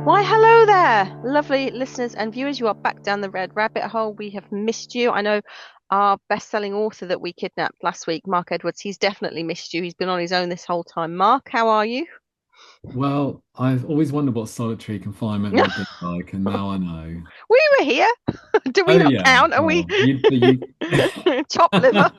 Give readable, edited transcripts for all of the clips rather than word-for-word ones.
Why, hello there, lovely listeners and viewers. You are back down the red rabbit hole. We have missed you. I know our best-selling author that we kidnapped last week, Mark Edwards, he's definitely missed you. He's been on his own this whole time. Mark, how are you? Well, I've always wondered what solitary confinement would be like, and now I know. We were here. Do we Oh not yeah, count? Are we well, you. chopped liver?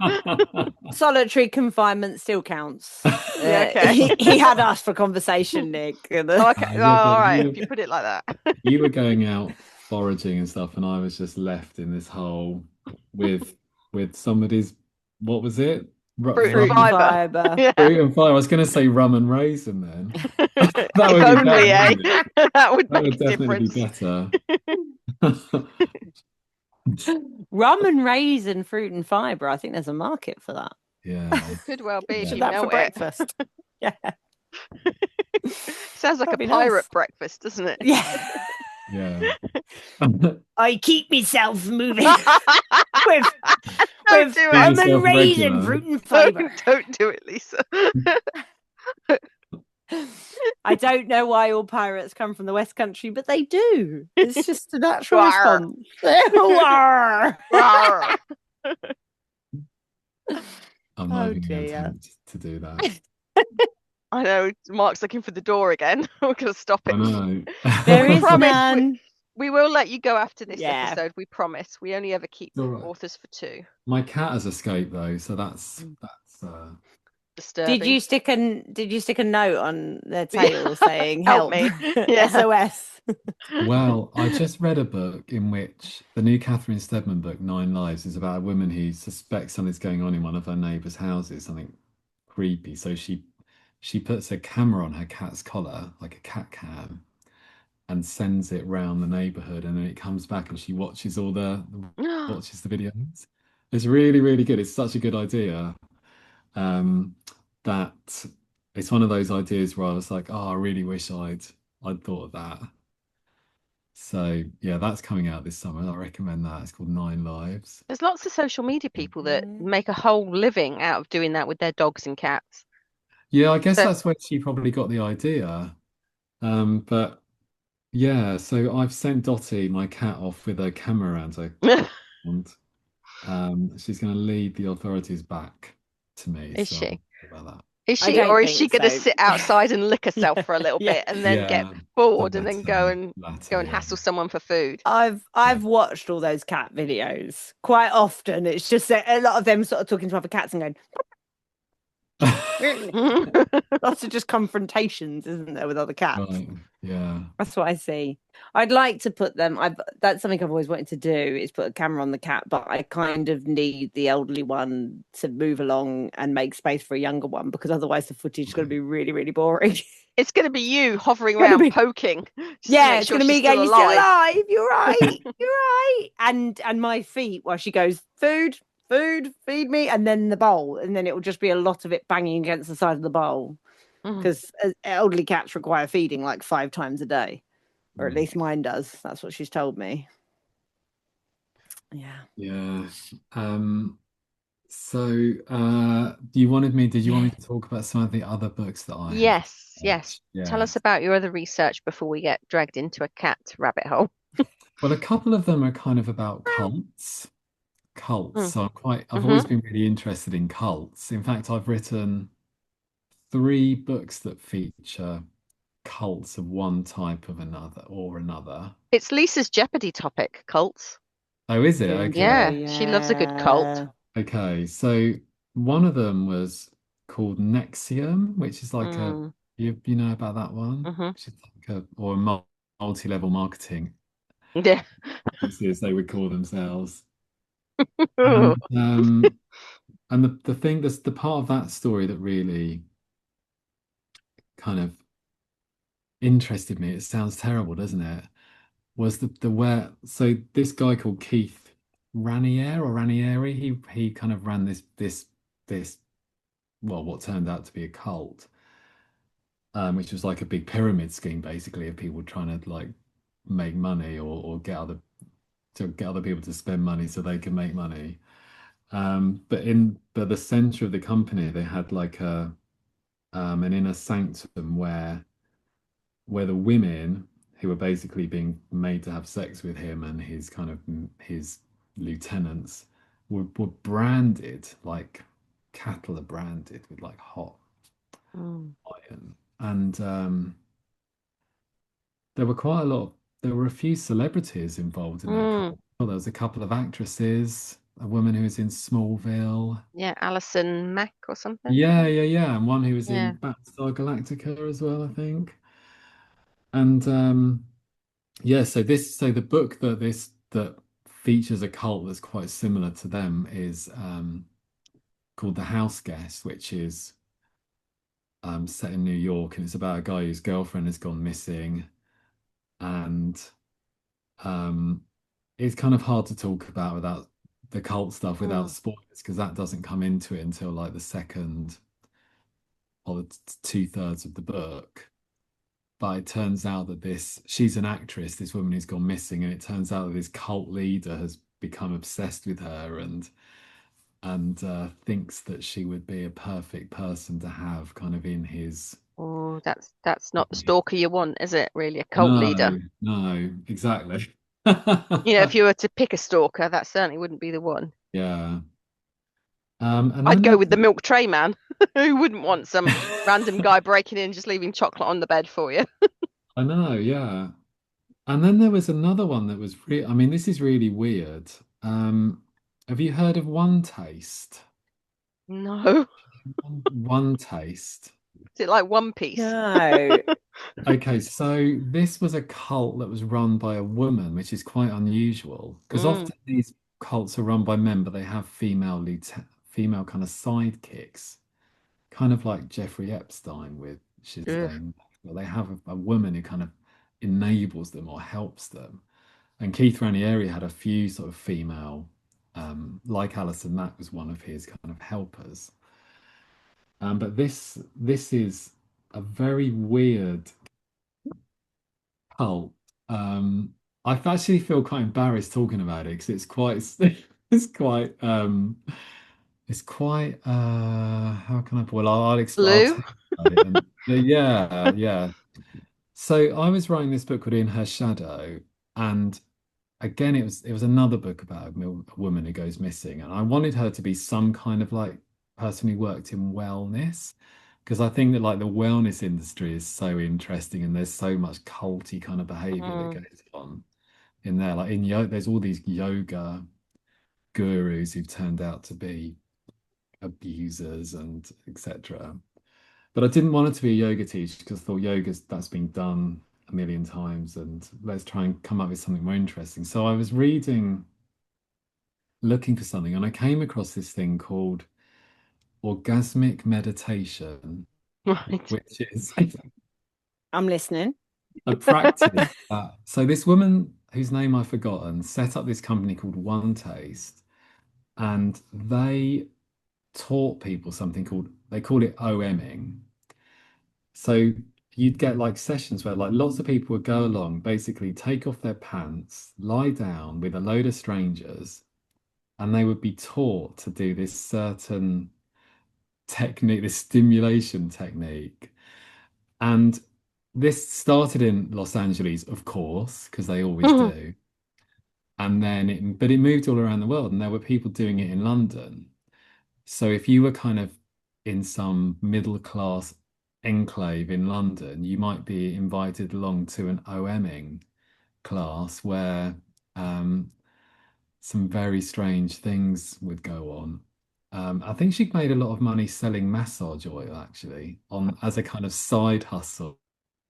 Solitary confinement still counts. Yeah, okay. He had us for conversation, Nick. Oh, okay. Oh, Yeah, all but right, if you put it like that. you were going out foraging and stuff, and I was just left in this hole with somebody's, what was it? Fruit and Fruit and Rum, fiber. fibre. Yeah. fruit and fire. I was going to say rum and raisin then. That If would be better, only, eh? wouldn't it? That would That make would a definitely be difference. better. Rum and raisin, fruit and fibre. I think there's a market for that. Yeah, Could well be if yeah, So you that for melt it. breakfast. Yeah. Sounds like a That'd be pirate nice. breakfast, doesn't it? Yeah. yeah. I keep myself moving with Don't with do Keep rum it. and yourself raisin, regular. fruit and fibre. Don't do it, Lisa. I don't know why all pirates come from the West Country, but they do. It's just a natural Rawr. response. Rawr. Rawr. I'm not Oh even going to dear. attempt to do that. I know Mark's looking for the door again. We're gonna stop I it. know. There We is promise none. we will let you go after this Yeah. episode. We promise. We only ever keep All right. authors for two. My cat has escaped though, so that's Did Disturbing. you stick a note on their tail saying Help help? me. Yeah. SOS. well, I just read a book in which the new Catherine Steadman book, Nine Lives, is about a woman who suspects something's going on in one of her neighbour's houses, something creepy. So she puts a camera on her cat's collar, like a cat cam, and sends it round the neighbourhood, and then it comes back and she watches watches the videos. It's really, really good. It's such a good idea. Um, that it's one of those ideas where I was like, oh, I really wish I'd thought of that. So yeah, that's coming out this summer. I recommend that. It's called Nine Lives. There's lots of social media people that Mm. make a whole living out of doing that with their dogs and cats. Yeah, I guess So that's where she probably got the idea. But yeah, so I've sent Dottie, my cat, off with a camera around her, and she's going to lead the authorities back to me. is So I'm she? happy about that. Is I she, don't or is she think going to so. sit outside and lick herself for a little Yeah. bit and then get Yeah, the bored and then go and latter, yeah. hassle someone for food? I've watched all those cat videos quite often. It's just that a lot of them sort of talking to other cats and going, lots of just confrontations, isn't there, with other cats? Right, yeah. That's what I see. I'd like to put them. That's something I've always wanted to do is put a camera on the cat, but I kind of need the elderly one to move along and make space for a younger one because otherwise the footage is going to be really, really boring. It's going to be you hovering Gonna around be- poking, just to Yeah, make it's sure going to she's be going, still you're still alive. alive. You're right. You're right. And my feet while she goes, food, feed me, and then the bowl, and then it will just be a lot of it banging against the side of the bowl Mhm. because elderly cats require feeding like 5 times a day, or at Mm. least mine does. That's what she's told me. Yeah. Yeah. So did you want me to talk about some of the other books that I have Yes, yes. read? Tell Yeah. us about your other research before we get dragged into a cat rabbit hole. Well, a couple of them are kind of about cults. Cults. Mm. So I've hmm always been really interested in cults. In fact, I've written 3 books that feature cults of one type of another or another. It's Lisa's Jeopardy topic, cults. Oh, is it? Seems so, Okay. Yeah, she loves a good cult. yeah. Okay. So one of them was called Nexium, which is like a Mm. you know about that one? hmm Which is like a multi-level marketing Yeah. agency, as they would call themselves. And the thing that's the part of that story that really kind of interested me, it sounds terrible, doesn't it? Was the where so this guy called Keith Raniere or Ranieri, he kind of ran this well, what turned out to be a cult, which was like a big pyramid scheme basically of people trying to like make money or get other people to spend money so they can make money. But the center of the company, they had like an inner sanctum where the women who were basically being made to have sex with him and his kind of his lieutenants were branded like cattle are branded with like hot Mm. iron. And there were quite a lot, there were a few celebrities involved in that Mm. cult. Well, there was a couple of actresses, a woman who was in Smallville. Yeah, Alison Mack or something. Yeah. And one who was in Yeah. Battlestar Galactica as well, I think. And yeah, so the book that features a cult that's quite similar to them is called The House Guest, which is set in New York, and it's about a guy whose girlfriend has gone missing, and um, it's kind of hard to talk about without the cult stuff without Mm. spoilers because that doesn't come into it until like the second or the two-thirds of the book. But it turns out that she's an actress, this woman who's gone missing, and it turns out that this cult leader has become obsessed with her and thinks that she would be a perfect person to have kind of in his. Oh, that's not the stalker you want, is it? Really, a cult leader. No, no, exactly. If you were to pick a stalker, that certainly wouldn't be the one. Yeah. And I'd then go there with the milk tray man. Who wouldn't want some random guy breaking in, just leaving chocolate on the bed for you? I know, yeah. And then there was another one that was I mean, this is really weird. Have you heard of One Taste? No. One Taste. Is it like One Piece? No. Okay, so this was a cult that was run by a woman, which is quite unusual because Mm. often these cults are run by men, but they have female kind of sidekicks, kind of like Jeffrey Epstein with Ugh. Ghislaine. Well, they have a woman who kind of enables them or helps them. And Keith Raniere had a few sort of female, like Alison Mack was one of his kind of helpers. But this is a very weird cult. Um, I actually feel quite embarrassed talking about it because it's quite it's quite it's quite how can I put well I'll Blue. tell you about it and yeah. So I was writing this book called In Her Shadow, and again it was another book about a woman who goes missing, and I wanted her to be some kind of like person who worked in wellness because I think that like the wellness industry is so interesting and there's so much culty kind of behavior that Mm. goes on in there. Like in yoga, there's all these yoga gurus who've turned out to be abusers and etc. But I didn't want it to be a yoga teacher because I thought that's been done a million times and let's try and come up with something more interesting. So I was reading, looking for something, and I came across this thing called orgasmic meditation, Right. which is I'm listening. a practice. So this woman whose name I've forgotten set up this company called One Taste, and they taught people something called they call it OMing. So you'd get like sessions where like lots of people would go along, basically take off their pants, lie down with a load of strangers, and they would be taught to do this certain technique, this stimulation technique. And this started in Los Angeles, of course, because they always do. And then but it moved all around the world, and there were people doing it in London. So if you were kind of in some middle class enclave in London, you might be invited along to an OMing class where um, some very strange things would go on. I think she made a lot of money selling massage oil actually on as a kind of side hustle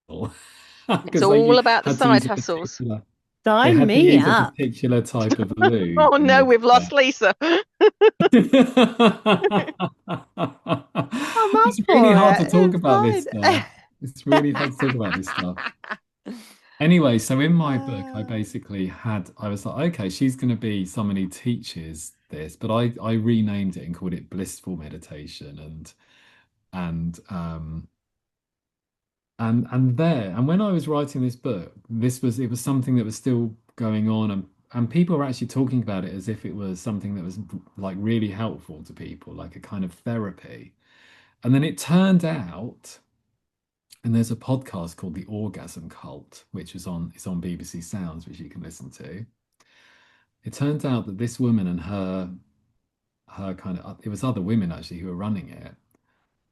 It's because all about the had to side use hustles. they Sign had to me use a up. particular type of lube Oh in no, the we've lost Lisa. I'm up It's really for hard to it. talk It's about this fine. stuff. It's really hard to talk about this stuff. Anyway, so in my book, I was like, okay, she's going to be someone who teaches this, but I renamed it and called it blissful meditation and and when I was writing this book, it was something that was still going on and people were actually talking about it as if it was something that was like really helpful to people, like a kind of therapy. And then it turned out And there's a podcast called The Orgasm Cult, which is on it's on BBC Sounds, which you can listen to. It turns out that this woman and her kind of it was other women actually who were running it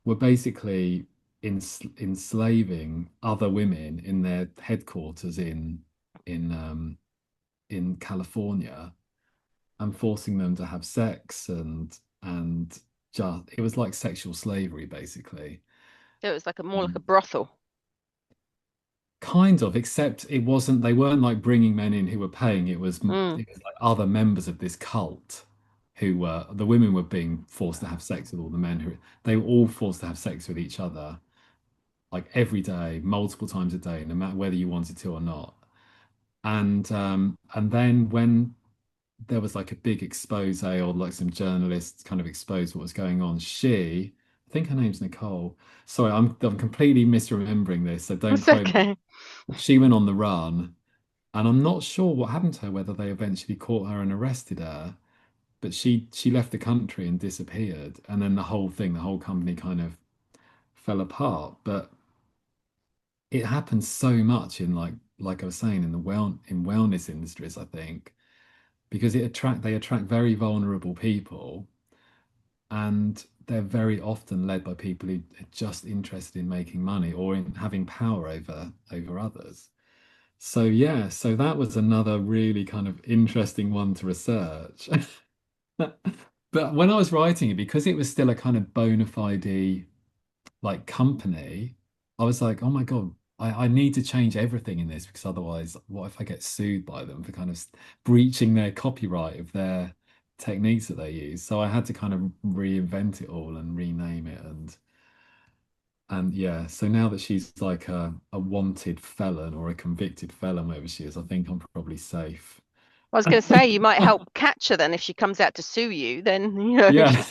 were basically enslaving other women in their headquarters in in California and forcing them to have sex and just it was like sexual slavery basically. It was like a more like a Um, brothel. Kind of, except it wasn't, they weren't like bringing men in who were paying. Mm. It was like other members of this cult who were, the women were being forced to have sex with all the men who, they were all forced to have sex with each other, like every day, multiple times a day, no matter whether you wanted to or not. And then when there was like a big expose or like some journalists kind of exposed what was going on, I think her name's Nicole. Sorry, I'm completely misremembering this, so don't It's quote me. okay. She went on the run, and I'm not sure what happened to her, whether they eventually caught her and arrested her, but she left the country and disappeared, and then the whole company kind of fell apart. But it happens so much in like I was saying in the wellness industries, I think, because they attract very vulnerable people, and they're very often led by people who are just interested in making money or in having power over others. So yeah, so that was another really kind of interesting one to research. But when I was writing it, because it was still a kind of bona fide like company, I was like, oh my God, I need to change everything in this because otherwise, what if I get sued by them for kind of breaching their copyright of their techniques that they use? So I had to kind of reinvent it all and rename it and yeah, so now that she's like a wanted felon or a convicted felon, whatever she is, I think I'm probably safe. I was going to say you might help catch her then if she comes out to sue you. Then Yeah.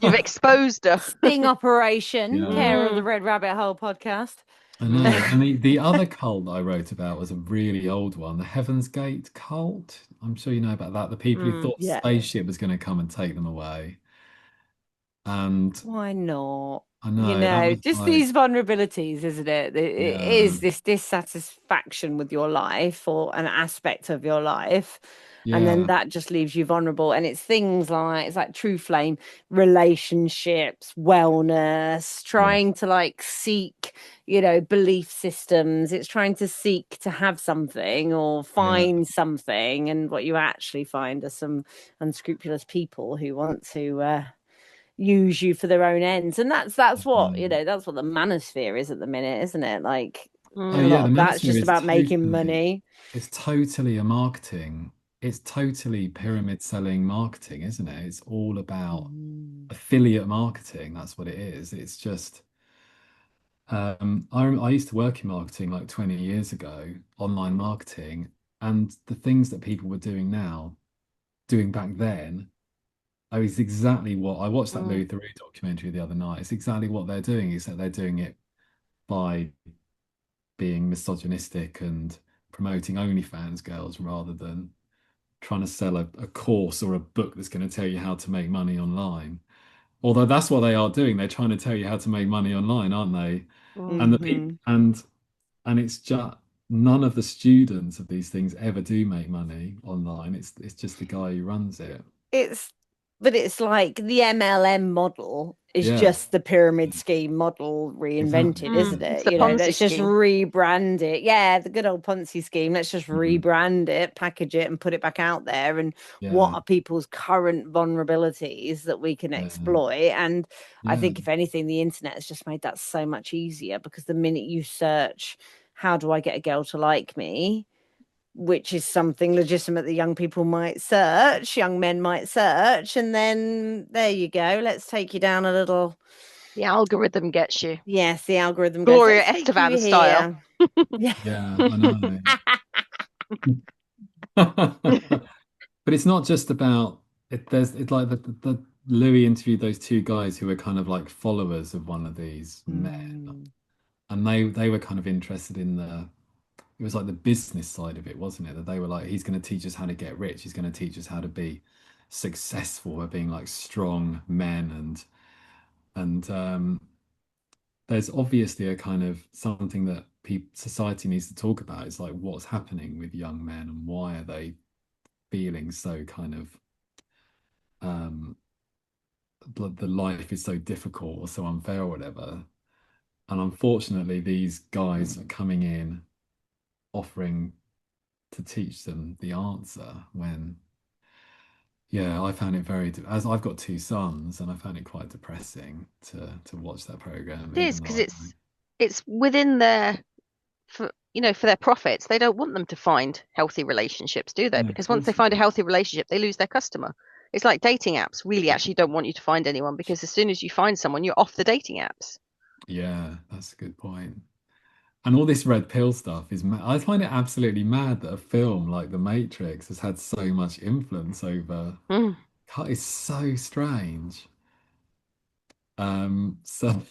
you've exposed her. Sting operation, care Yeah, of the Mm, Red Rabbit Hole podcast. I know. mm, And the other cult I wrote about was a really old one, the Heaven's Gate cult. I'm sure you know about that. The people who mm, thought Yeah. spaceship was going to come and take them away. And Why not? I You know that know, was just like, these vulnerabilities, isn't it? It yeah, is this dissatisfaction with your life or an aspect of your life. And then yeah, that just leaves you vulnerable. And it's things like it's like true flame, relationships, wellness, yeah, trying to like seek, belief systems. It's trying to seek to have something or yeah, find something. And what you actually find are some unscrupulous people who want to use you for their own ends, and that's what yeah. that's what the manosphere is at the minute, isn't it? Like Oh a mm, yeah, lot the of that's Manosphere just is about making totally, money. it's totally a marketing. It's totally pyramid selling marketing, isn't it? It's all about Mm. affiliate marketing. That's what it is. It's just, I used to work in marketing like 20 years ago, online marketing, and the things that people were doing now, doing back then, is exactly what I watched that mm, Louis Theroux documentary the other night. It's exactly what they're doing, is that they're doing it by being misogynistic and promoting OnlyFans girls rather than trying to sell a course or a book that's going to tell you how to make money online. Although that's what they are doing. They're trying to tell you how to make money online, aren't they? mm. And the people Hmm. and it's just none of the students of these things ever do make money online. It's just the guy who runs it. It's but it's like the MLM model is Yeah, just the pyramid scheme model reinvented, exactly. isn't Mm. It's it? the Ponzi Let's just scheme. rebrand it. Yeah, the good old Ponzi scheme. Let's just Mhm. rebrand it, package it, and put it back out there. And what Yeah, are people's current vulnerabilities that we can yeah, exploit? And I yeah, think, if anything, the internet has just made that so much easier because the minute you search, how do I get a girl to like me? Which is something legitimate that young people might search, young men might search, and then there you go. Let's take you down a little. The algorithm gets you. Yes, the algorithm goes, Gloria let's take you Estevan style. here. Yeah. yeah. I know. But it's not just about it. There's it's like the Louis interviewed those two guys who were kind of like followers of one of these men, Mm. and they were kind of interested in the it was like the business side of it, wasn't it? That they were like, he's going to teach us how to get rich. He's going to teach us how to be successful by being like strong men and there's obviously a kind of something that society needs to talk about. It's like what's happening with young men and why are they feeling so kind of um the life is so difficult or so unfair or whatever. And unfortunately, these guys are coming in offering to teach them the answer when, yeah, I found it as I've got two sons, and I found it quite depressing to watch that program, It is even though because I it's within their for their profits. They don't want them to find healthy relationships, do they? no, of Because once they course, find a healthy relationship, they lose their customer. It's like dating apps really actually don't want you to find anyone because as soon as you find someone, you're off the dating apps. yeah, that's a good point. And all this red pill stuff is I find it absolutely mad that a film like The Matrix has had so much influence over. Mm. It's so strange. So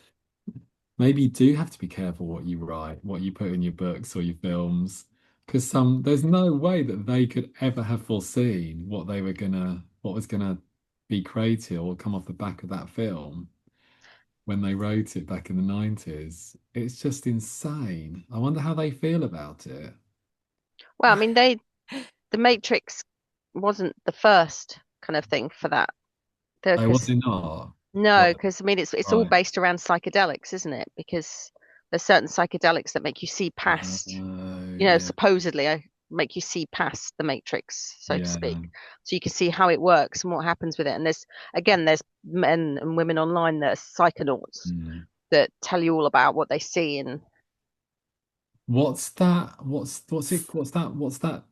maybe you do have to be careful what you write, what you put in your books or your films, because there's no way that they could ever have foreseen what was gonna be created or come off the back of that film when they wrote it back in the 90s. It's just insane. I wonder how they feel about it. Well, I mean, the Matrix wasn't the first kind of thing for that, Oh, was because it not? no, Well, because I mean, it's all right. based around psychedelics, isn't it? Because there's certain psychedelics that make you see past, Yeah, supposedly make you see past the matrix, so to speak. yeah. So you can see how it works and what happens with it. And there's men and women online that are psychonauts Mm. that tell you all about what they see. And What's that? What's that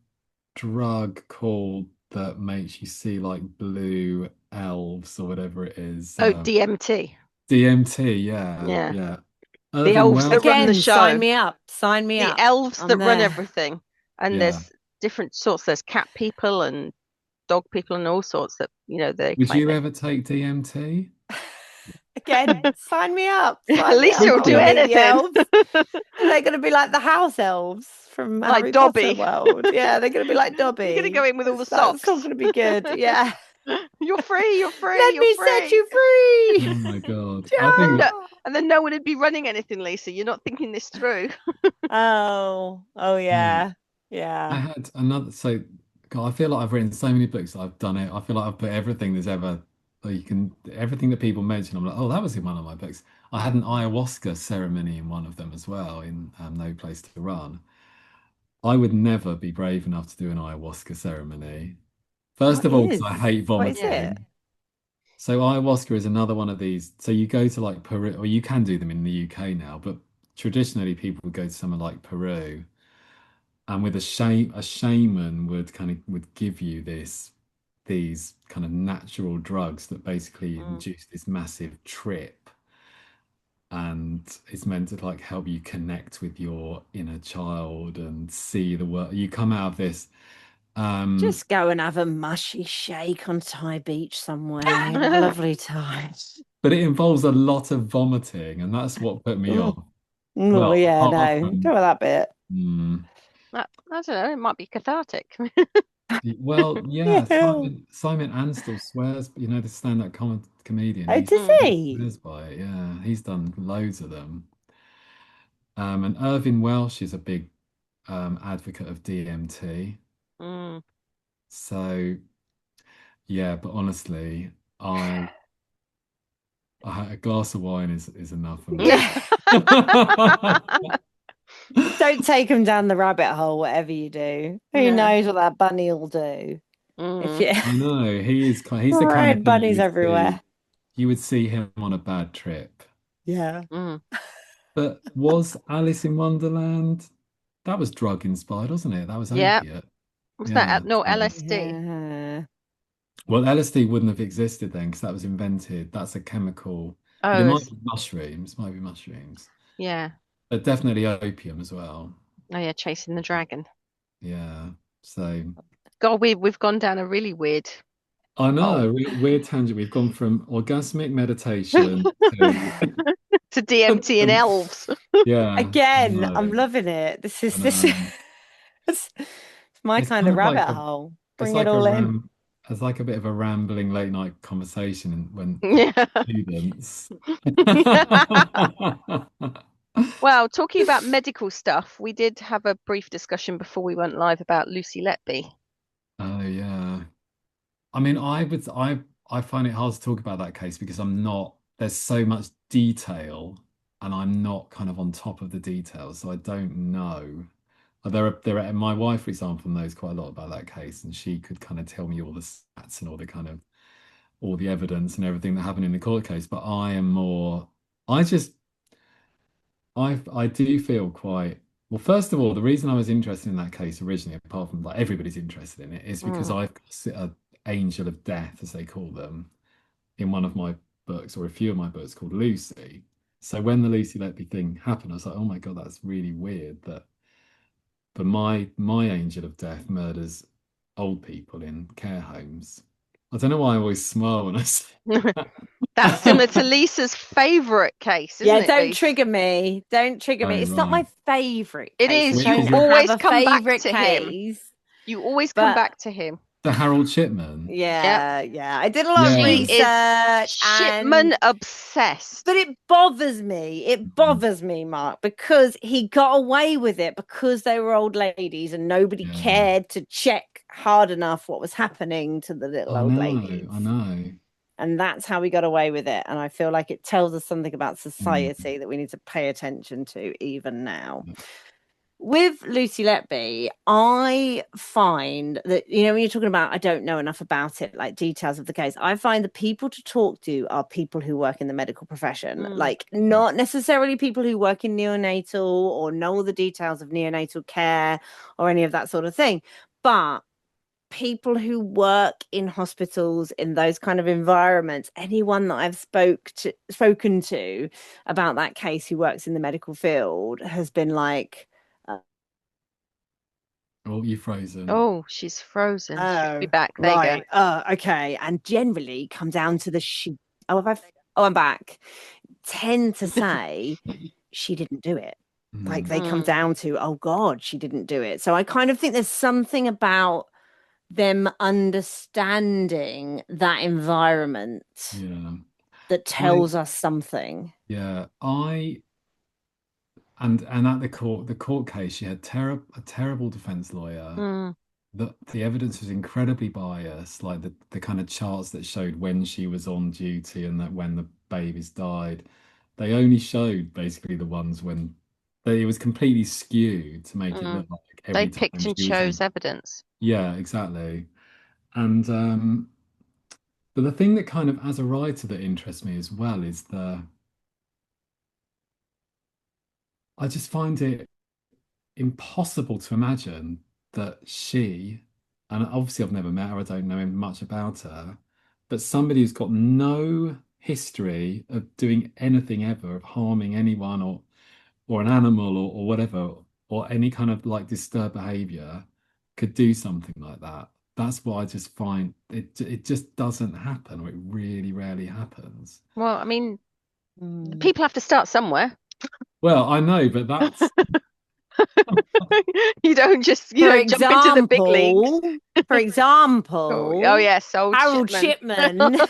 drug called that makes you see like blue elves or whatever it is? oh, DMT. DMT, yeah, Yeah. yeah. The Irving elves that Welsh, run the Again, sign show. me up. Sign me The up. elves I'm that run there. everything. And yeah. there's different sorts. There's cat people and dog people and all sorts that, they Would claim you it. ever take DMT? Again, sign me up. Sign me Alicia up. will I do want to Wicked. meet the anything. elves. Are they going to be like the house elves from Like Harry Potter Dobby. world? Yeah, they're going to be like You're gonna go Dobby. in with all the That's all socks. going to be good. Yeah. You're free, you're free, Let you're me set free. you free. Oh my God. I And then think no, Yeah. and then no one would be running anything, Lisa. You're not thinking this through. Oh yeah. yeah. I Yeah. had another God, I feel like I've written so many books, I've done it. I feel like I've put everything there's ever that you can everything that people mention. I'm like, oh, that was in one of my books. I had an ayahuasca ceremony in one of them as well, in No Place to Run. I would never be brave enough to do an ayahuasca ceremony. First What of all, because is? I hate What is it? vomiting. So ayahuasca is another one of these. So you go to like Peru, or you can do them in the UK now, but traditionally people would go to somewhere like Peru, and with a shaman would give you these kind of natural drugs that basically Mm. induce this massive trip, and it's meant to like help you connect with your inner child and see the world. You come out of this. Um, Just go and have a mushy shake on Thai Beach somewhere. Have a lovely time. but it involves a lot of vomiting, and that's what put me Mm. off. Oh Well, yeah, apart no. Go from, with that bit. mm, I don't know, it might be cathartic. well, yeah, Yeah. Simon Ansell swears, the stand-up comedian, Oh, does Mm. he he? swears by it. Yeah, he's done loads of them. And Irving Welsh is a big advocate of DMT. Mm. So yeah, but honestly, I, a glass of wine is enough for me. Don't take him down the rabbit hole, whatever you do. Who No. knows what that bunny will do? If Mm. you I know he's the kind of red thing bunnies everywhere. you would see him on a bad trip. Yeah. Mm. But was Alice in Wonderland? That was drug inspired, wasn't it? That was Yeah. opiate. Was that Yeah. no So, LSD? Yeah. well, LSD wouldn't have existed then because that was invented. That's a chemical, but it Oh, might be mushrooms, yeah. but definitely opium as well. Oh yeah, chasing the dragon. Yeah. So God, we've gone down a really weird I hole. know, weird tangent. We've gone from orgasmic meditation to, To DMT and elves. yeah, Again, I'm no, loving it. This is I this know. is it's my It's kind kind of of rabbit hole. it's Bring it like a all in. as like a bit of a rambling late night conversation when Yeah. students. Well, talking about medical stuff, we did have a brief discussion before we went live about Lucy Letby. Oh yeah. I mean, I find it hard to talk about that case because I'm not, there's so much detail and I'm not kind of on top of the details, so I don't know. There are my wife, for example, knows quite a lot about that case, and she could kind of tell me all the stats and all the kind of all the evidence and everything that happened in the court case. But I am more, I just I do feel quite well. First of all, the reason I was interested in that case originally, apart from like everybody's interested in it, is because Mm. I've got a angel of death, as they call them, in one of my books or a few of my books called Lucy. So when the Lucy Letby thing happened, I was like, oh my God, that's really weird that but my angel of death murders old people in care homes. I don't know why I always smile when I say That's similar to Lisa's favorite case, isn't Yeah, it, don't Lisa? trigger me. Don't trigger me. Oh It's not my right. favorite It case. I is. Which You is don't it? have always a come back favorite to him. case, You always come but back to him. The Harold Shipman. Yep. yeah. I did a lot of She Yeah. is research Shipman and obsessed. but it bothers me. It Mhm. bothers me, Mark, because he got away with it because they were old ladies and nobody Yeah. cared to check hard enough what was happening to the little I old know, ladies. I know. And that's how we got away with it. And I feel like it tells us something about Mm. society that we need to pay attention to even now. With Lucy Letby, I find that, you know, when you're talking about, I don't know enough about it, like details of the case, I find the people to talk to are people who work in the medical profession, like not necessarily people who work in neonatal or know all the details of neonatal care or any of that sort of thing. But people who work in hospitals in those kind of environments, anyone that I've spoken to about that case who works in the medical field has been like, Oh, you frozen. Oh, she's frozen. She'll be oh, back. There you go. right. Okay. And generally come down to the she. Oh, I'm back. Tend to say she didn't do it. Like Mm. they come Mm. down to, oh God, she didn't do it. So I kind of think there's something about them understanding that environment Yeah. that I tells us something. yeah, I and at the court case, she had a terrible defense lawyer. Mm. The evidence was incredibly biased, like the kind of charts that showed when she was on duty and that when the babies died. They only showed basically the ones when it was completely skewed to make it Mm. look like They every time picked and she was chose on. evidence. Yeah, exactly. And but the thing that kind of as a writer that interests me as well is I just find it impossible to imagine that she, and obviously I've never met her, I don't know much about her, but somebody who's got no history of doing anything ever, of harming anyone or an animal or whatever, or any kind of like disturbed behavior, could do something like that. That's what I just find it just doesn't happen, or it really rarely happens. Well, I mean, the Mm. people have to start somewhere. Well, I know, but that's You don't just, For jump into the big leagues. example, for Oh example, yes, old Harold Shipman. Shipman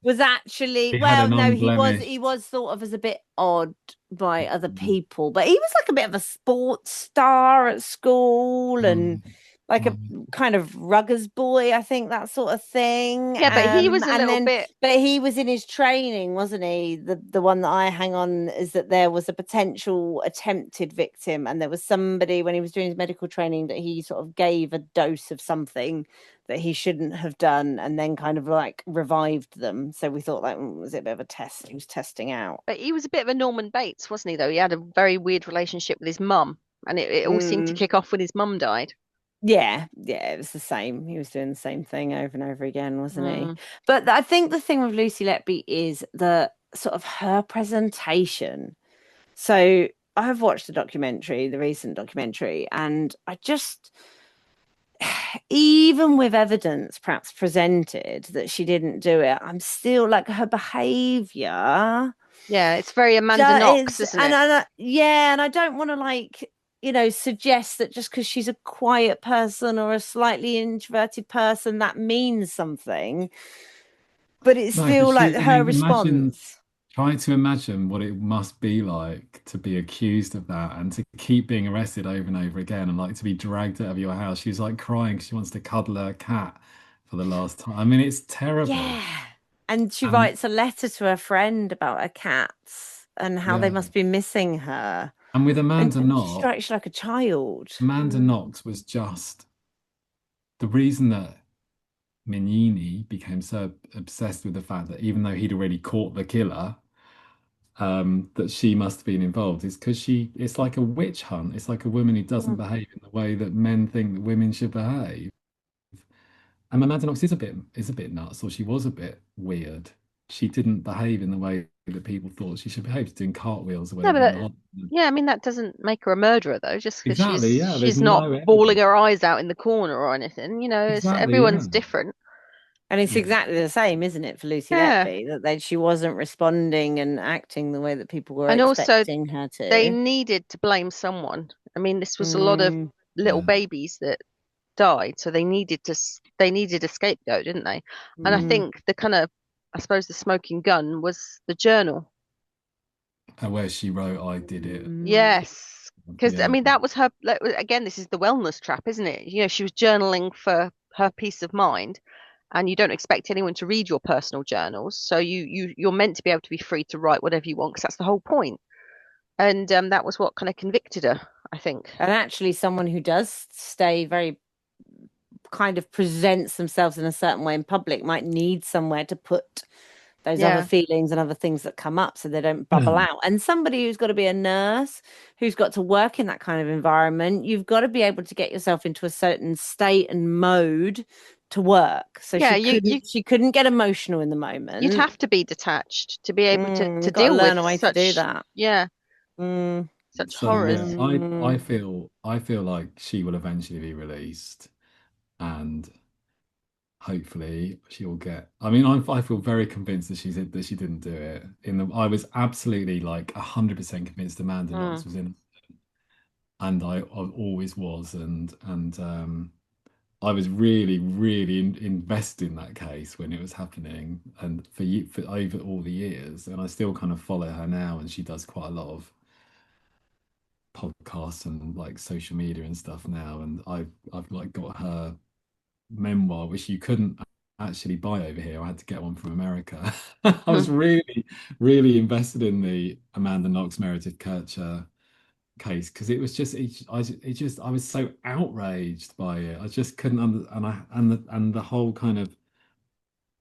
was actually, he had well, an no, he unblemished. was thought of as a bit odd by other people, but he was like a bit of a sports star at school and Um, like a um, kind of ruggers boy, I think, that sort of thing. Yeah, but he was a And little then bit. but he was in his training, wasn't he? The one that I hang on is that there was a potential attempted victim, and there was somebody when he was doing his medical training that he sort of gave a dose of something that he shouldn't have done, and then kind of like revived them. So we thought, like, was it a bit of a test he was testing out? But he was a bit of a Norman Bates, wasn't he, though? He had a very weird relationship with his mum, and it all seemed to Mm. kick off when his mum died. Yeah, it was the same. He was doing the same thing over and over again, wasn't he? Mm. But I think the thing with Lucy Letby is the sort of her presentation. So I have watched the recent documentary, and I just, even with evidence perhaps presented that she didn't do it, I'm still like her behavior. Yeah, it's very Amanda Knox, isn't And it? yeah, and I don't want to like, suggest that just because she's a quiet person or a slightly introverted person, that means something. But it's No, but still like she, I her mean, imagine response. try to imagine what it must be like to be accused of that and to keep being arrested over and over again and like to be dragged out of your house. She's like crying 'cause she wants to cuddle her cat for the last time. I mean, it's terrible. Yeah. And she And writes a letter to her friend about her cats and how they yeah, must be missing her. and with And she strikes you like a child. Amanda Knox was just the reason that Mignini became so obsessed with the fact that even though he'd already caught the killer, that she must have been involved is because it's like a witch hunt. It's like a woman who doesn't Mm. behave in the way that men think that women should behave. And Amanda Knox is a bit nuts, or she was a bit weird. She didn't behave in the way that people thought she should behave. She's doing cartwheels or No, whatever but in the hospital. yeah, I mean that doesn't make her a murderer though, just because Exactly, yeah. There's she's not no bawling evidence. her eyes out in the corner or anything. Exactly, yeah. Everyone's different. And it's Yeah. exactly the same, isn't it, for Lucy Yeah, Letby, that she wasn't responding and acting the way that people were and also expecting her they to. needed to blame someone. I mean, this was a lot of Mm, little Yeah. babies that died, so they needed a scapegoat, didn't they? And I mm, think the kind of, I suppose, the smoking gun was the journal. And where she wrote, I did it. mm. Yes, because I Yeah. mean that was her. Like, again, this is the wellness trap, isn't it? She was journaling for her peace of mind, and you don't expect anyone to read your personal journals, so you're meant to be able to be free to write whatever you want, because that's the whole point. And that was what kind of convicted her, I think. And actually, someone who does stay very kind of presents themselves in a certain way in public might need somewhere to put those other Yeah, feelings and other things that come up so they don't bubble Yeah. out. And somebody who's got to be a nurse, who's got to work in that kind of environment, you've got to be able to get yourself into a certain state and mode to work. So yeah. she You couldn't you she couldn't get emotional in the you'd moment. have to be detached to be able to You've got to deal learn with a way to do such, that. yeah, Mm, such So yeah, horrors. mm, I feel like she will eventually be released, and hopefully she will get. I mean, I feel very convinced that she didn't do it. I was absolutely like 100% convinced Amanda Knox Mm. was in, and I always was, and I was really really invested in that case when it was happening, and for over all the years, and I still kind of follow her now, and she does quite a lot of podcasts and like social media and stuff now, and I've like got her memoir, which you couldn't actually buy over here. I had to get one from America. I was really, really invested in the Amanda Knox Meredith Kircher case because it was just I was so outraged by it. I just couldn't and the whole kind of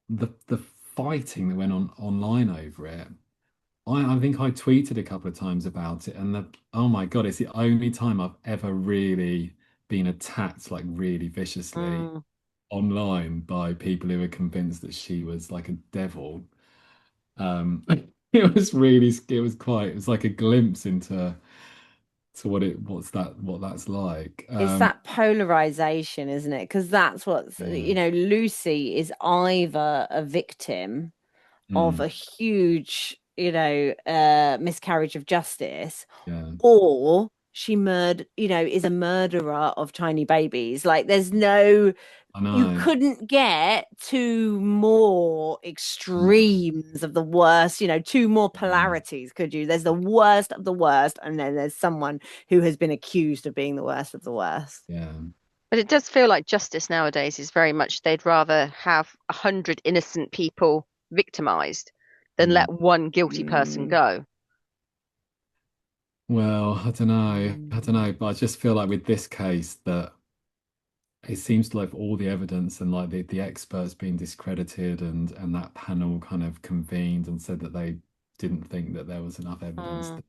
the fighting that went on online over it. I think I tweeted a couple of times about it, and oh my God, it's the only time I've ever really been attacked like really viciously Mm. online by people who were convinced that she was like a devil. It was really, it was like a glimpse into what that's like. it's that polarization, isn't it? Because that's what's, Yeah, Lucy is either a victim of mm, a huge, miscarriage of justice, yeah, or she is a murderer of tiny babies. Like there's no, I you know. couldn't get two more No, extremes of the worst, two more yeah, polarities, could you? There's the worst of the worst, and then there's someone who has been accused of being the worst of the worst. yeah, But it does feel like justice nowadays is very much they'd rather have 100 innocent people victimized than mm. let one guilty person Mm, go. Well, I don't mm. know, but I just feel like with this case that it seems like all the evidence and like the experts being discredited and that panel kind of convened and said that they didn't think that there was enough evidence. Mm.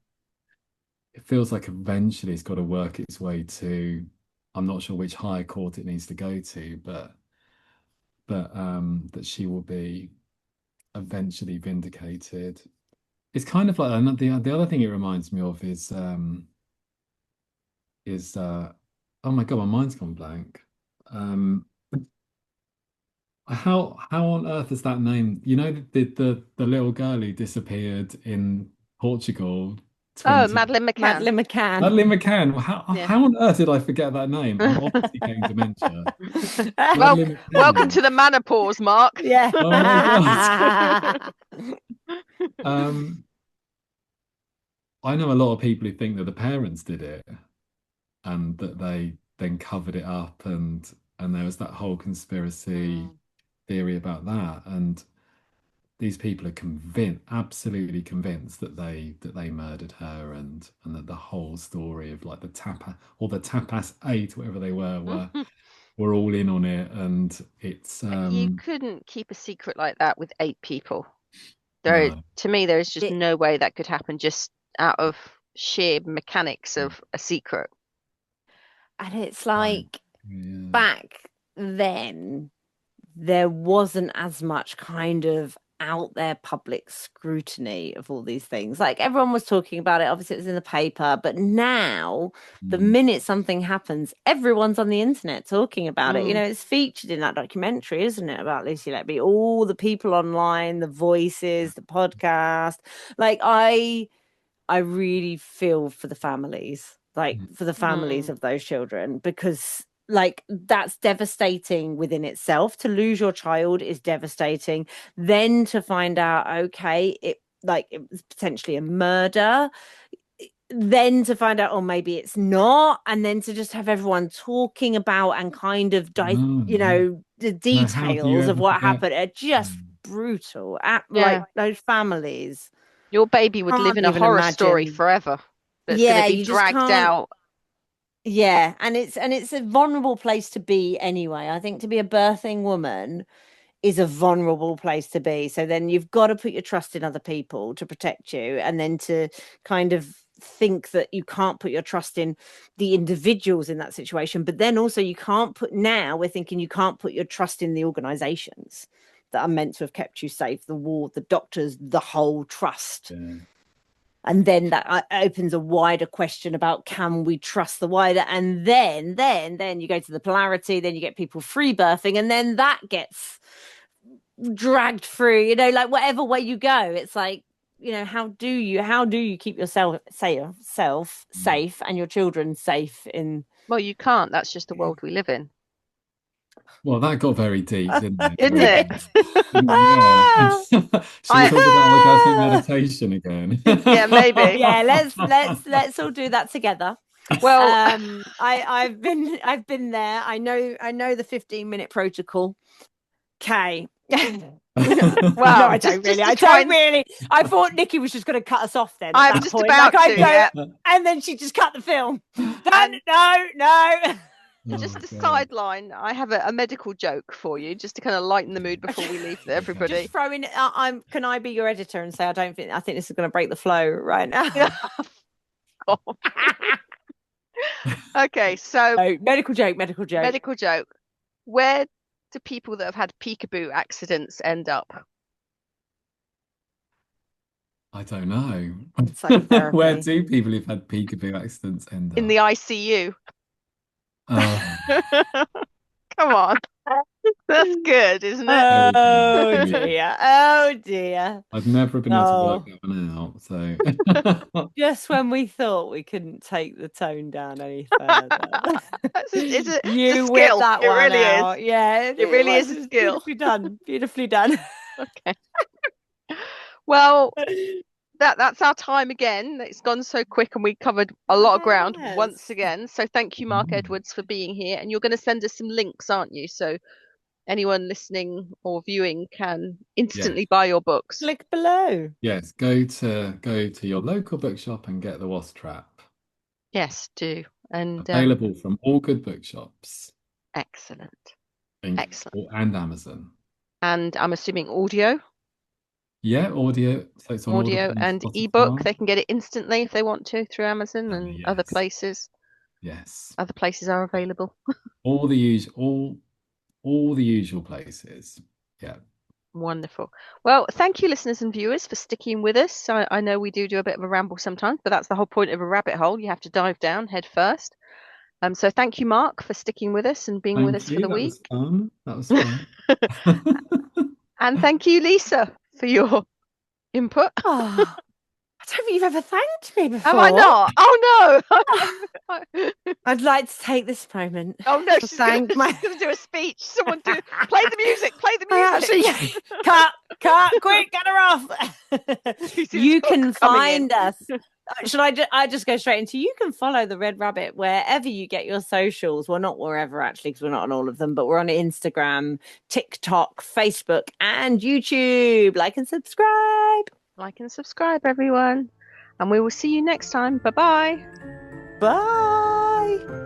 It feels like eventually it's got to work its way to, I'm not sure which higher court it needs to go to, but that she will be eventually vindicated. It's kind of like the other thing it reminds me of is oh my God, my mind's gone blank. Um, how on earth is that name? You know the little girl who disappeared in Portugal Oh, 20. Madeleine McCann. Madeleine McCann. Madeleine McCann. How, Yeah. how on earth did I forget that name? I'm obviously getting dementia. Well, Madeleine welcome McCann. to the menopause, Mark. Yeah. Oh my I know a lot of people who think that the parents did it and that they then covered it up, and there was that whole conspiracy theory about that. And these people are convinced, absolutely convinced that they murdered her, and that the whole story of like the tapas 8, whatever they were all in on it. And it's You couldn't keep a secret like that with 8 people. no. To me, there is just It- no way that could happen just out of sheer mechanics of a secret. And it's Right. like Yeah. back then, there wasn't as much kind of out there public scrutiny of all these things. Like everyone was talking about it, obviously it was in the paper, but now the minute something happens, everyone's on the internet talking about it. You know, it's featured in that documentary, isn't it, about Lucy Letby? All the people online, the voices, the podcast. Like I really feel for the families, like for the families of those children, because like that's devastating within itself. To lose your child is devastating. Then to find out, okay, it was potentially a murder. Then to find out, oh, maybe it's not, and then to just have everyone talking about and kind of the No, how do you details of ever what forget? happened are just brutal. Like Yeah. those families. Your baby would live Can't in a even horror story imagine. forever. That's going Yeah, to be you just dragged can't. out. Yeah, and it's a vulnerable place to be anyway. I think to be a birthing woman is a vulnerable place to be. So then you've got to put your trust in other people to protect you, and then to kind of think that you can't put your trust in the individuals in that situation. But then also we're thinking you can't put your trust in the organizations that are meant to have kept you safe, the ward, the doctors, the whole trust. Yeah. And then that opens a wider question about, can we trust the wider? And then you go to the polarity, then you get people free birthing, and then that gets dragged through, like whatever way you go, it's like, how do you keep yourself safe and your children safe in Well, you can't. That's just the world we live in. Well, that got very deep, didn't it? Didn't it? Yeah. Should we talk about orgasmic meditation again? Yeah, maybe. Yeah, let's all do that together. Well, I've been there. I know the 15-minute protocol. Okay. well, No, I don't really. I thought Nikki was just going to cut us off then. I'm just about to, yeah. And then she just cut the film. And- No. Just a sideline. I have a medical joke for you, just to kind of lighten the mood before we leave everybody. Just throw in. Can I be your editor and say I think this is going to break the flow right now? Okay, so medical joke. medical joke. Where do people that have had peekaboo accidents end up? I don't know. Psychotherapy. Where do people who've had peekaboo accidents end up? In the ICU. Oh, Come on. That's good, isn't it? Oh dear. Oh dear. I've never been able to work that one out. So Just when we thought we couldn't take the tone down any further. It's a You skill. whipped that It one really out. is. Yeah, It really is a skill. Beautifully done. Okay. Well, that's our time again. It's gone so quick and we covered a lot of ground once again. So thank you, Mark Edwards, for being here. And you're going to send us some links, aren't you? So anyone listening or viewing can instantly buy your books. Click below. yes, go to your local bookshop and get the Wasp Trap. Yes, do. And Available from all good bookshops. excellent. Excellent. And Amazon. And I'm assuming audio. Yeah, audio. So it's on Audio Audible and Spotify. ebook. They can get it instantly if they want to through Amazon and other places. Yes. Other places are available. All the usual places. Yeah. Wonderful. Well, thank you, listeners and viewers, for sticking with us. I know we do a bit of a ramble sometimes, but that's the whole point of a rabbit hole. You have to dive down head first. So thank you, Mark, for sticking with us and being with us for the week. That was fun. And thank you, Lisa, for your input. don't think you've ever thanked me before. Have I not? Oh no! I'd like to take this moment. Oh no, to she's gonna, thank my. she's gonna do a speech. Someone play the music. Play the I music. actually cut, quick, get her off. You can find us. Should I just go straight into? You can follow the Red Rabbit wherever you get your socials. Well, not wherever actually, because we're not on all of them, but we're on Instagram, TikTok, Facebook, and YouTube. Like and subscribe. Like and subscribe, everyone, and we will see you next time. Bye-bye. Bye.